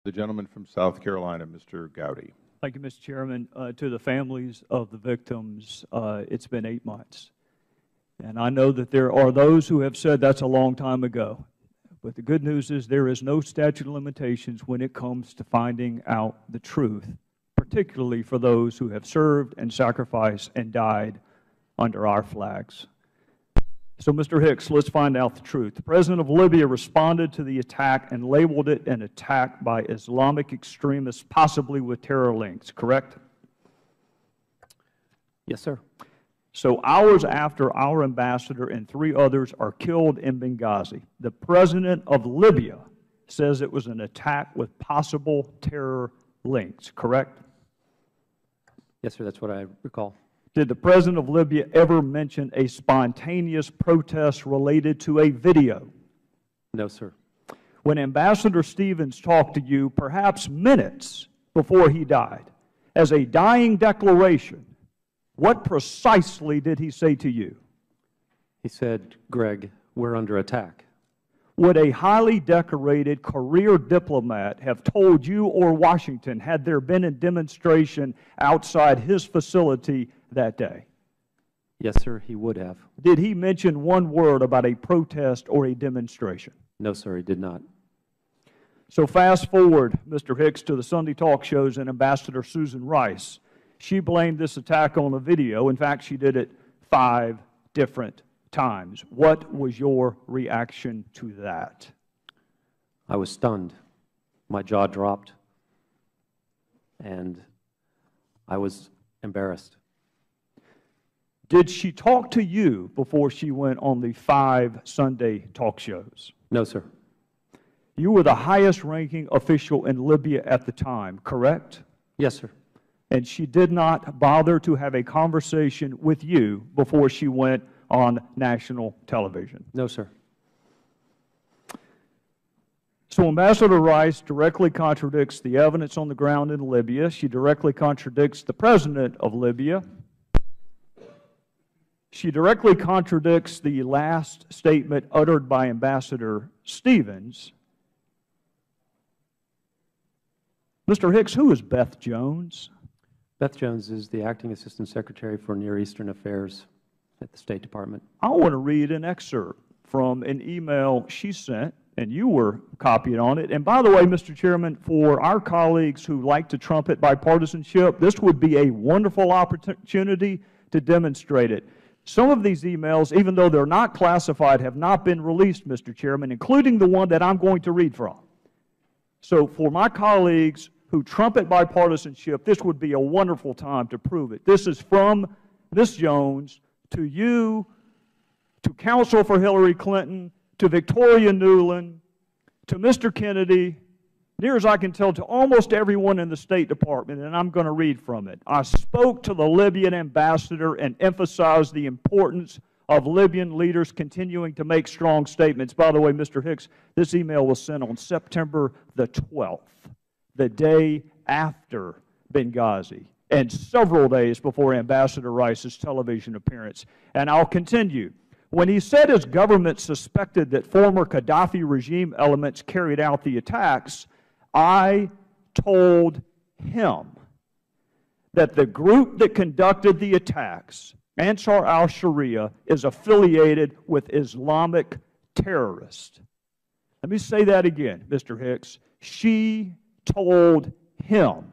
The gentleman from South Carolina, Mr. Gowdy. Thank you, Mr. Chairman. To the families of the victims, it's been 8 months. And I know that there are those who have said that's a long time ago. But the good news is there is no statute of limitations when it comes to finding out the truth, particularly for those who have served and sacrificed and died under our flags. So, Mr. Hicks, let's find out the truth. The President of Libya responded to the attack and labeled it an attack by Islamic extremists, possibly with terror links, correct? Yes, sir. So hours after our ambassador and 3 others are killed in Benghazi, the President of Libya says it was an attack with possible terror links, correct? Yes, sir. That's what I recall. Did the President of Libya ever mention a spontaneous protest related to a video? No, sir. When Ambassador Stevens talked to you, perhaps minutes before he died, as a dying declaration, what precisely did he say to you? He said, Greg, we're under attack. Would a highly decorated career diplomat have told you or Washington had there been a demonstration outside his facility that day? Yes, sir, he would have. Did he mention one word about a protest or a demonstration? No, sir, he did not. So fast forward, Mr. Hicks, to the Sunday talk shows and Ambassador Susan Rice. She blamed this attack on a video. In fact, she did it 5 different times. What was your reaction to that? I was stunned. My jaw dropped, and I was embarrassed. Did she talk to you before she went on the 5 Sunday talk shows? No, sir. You were the highest-ranking official in Libya at the time, correct? Yes, sir. And she did not bother to have a conversation with you before she went on national television? No, sir. So Ambassador Rice directly contradicts the evidence on the ground in Libya. She directly contradicts the President of Libya. She directly contradicts the last statement uttered by Ambassador Stevens. Mr. Hicks, who is Beth Jones? Beth Jones is the Acting Assistant Secretary for Near Eastern Affairs at the State Department. I want to read an excerpt from an email she sent, and you were copied on it. And by the way, Mr. Chairman, for our colleagues who like to trumpet bipartisanship, this would be a wonderful opportunity to demonstrate it. Some of these emails, even though they're not classified, have not been released, Mr. Chairman, including the one that I'm going to read from. So for my colleagues who trumpet bipartisanship, this would be a wonderful time to prove it. This is from Ms. Jones to you, to counsel for Hillary Clinton, to Victoria Nuland, to Mr. Kennedy, near as I can tell, to almost everyone in the State Department, and I'm going to read from it. I spoke to the Libyan ambassador and emphasized the importance of Libyan leaders continuing to make strong statements. By the way, Mr. Hicks, this email was sent on September the 12th, the day after Benghazi, and several days before Ambassador Rice's television appearance. And I'll continue. When he said his government suspected that former Gaddafi regime elements carried out the attacks, I told him that the group that conducted the attacks, Ansar al-Sharia, is affiliated with Islamic terrorists. Let me say that again, Mr. Hicks. She told him,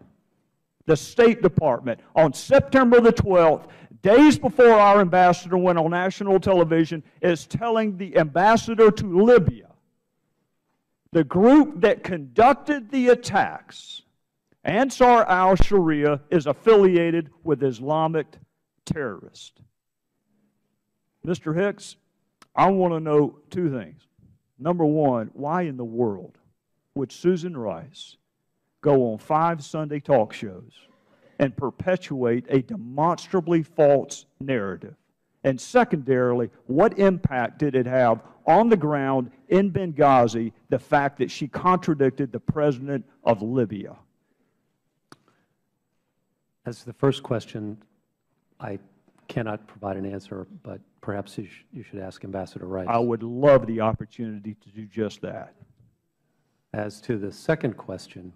the State Department, on September the 12th, days before our ambassador went on national television, is telling the ambassador to Libya, the group that conducted the attacks, Ansar al-Sharia, is affiliated with Islamic terrorists. Mr. Hicks, I want to know 2 things. Number one, why in the world would Susan Rice go on 5 Sunday talk shows and perpetuate a demonstrably false narrative? And secondarily, what impact did it have on the ground in Benghazi, the fact that she contradicted the President of Libya? As to the first question, I cannot provide an answer, but perhaps you should ask Ambassador Rice. I would love the opportunity to do just that. As to the second question,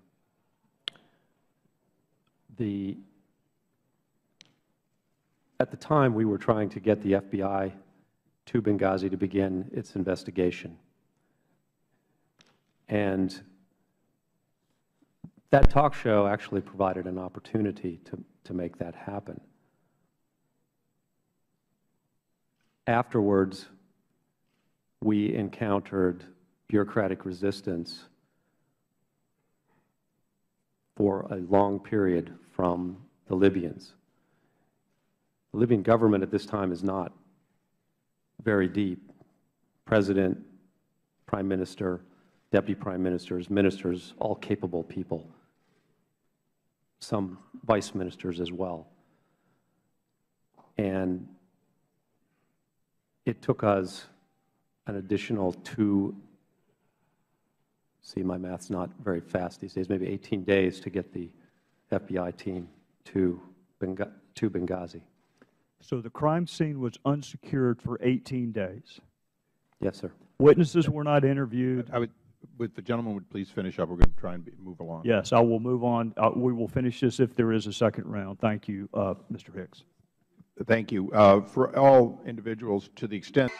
at the time we were trying to get the FBI to Benghazi to begin its investigation. And that talk show actually provided an opportunity to make that happen. Afterwards, we encountered bureaucratic resistance for a long period from the Libyans. The Libyan government at this time is not very deep. President, Prime Minister, Deputy Prime Ministers, ministers, all capable people, some vice ministers as well. And it took us an additional my math's not very fast these days, maybe 18 days to get the FBI team to Benghazi. So the crime scene was unsecured for 18 days. Yes, sir. Witnesses were not interviewed. Would the gentleman would please finish up? We're going to try and move along. Yes, I will move on. We will finish this if there is a second round. Thank you, Mr. Hicks. Thank you. For all individuals, to the extent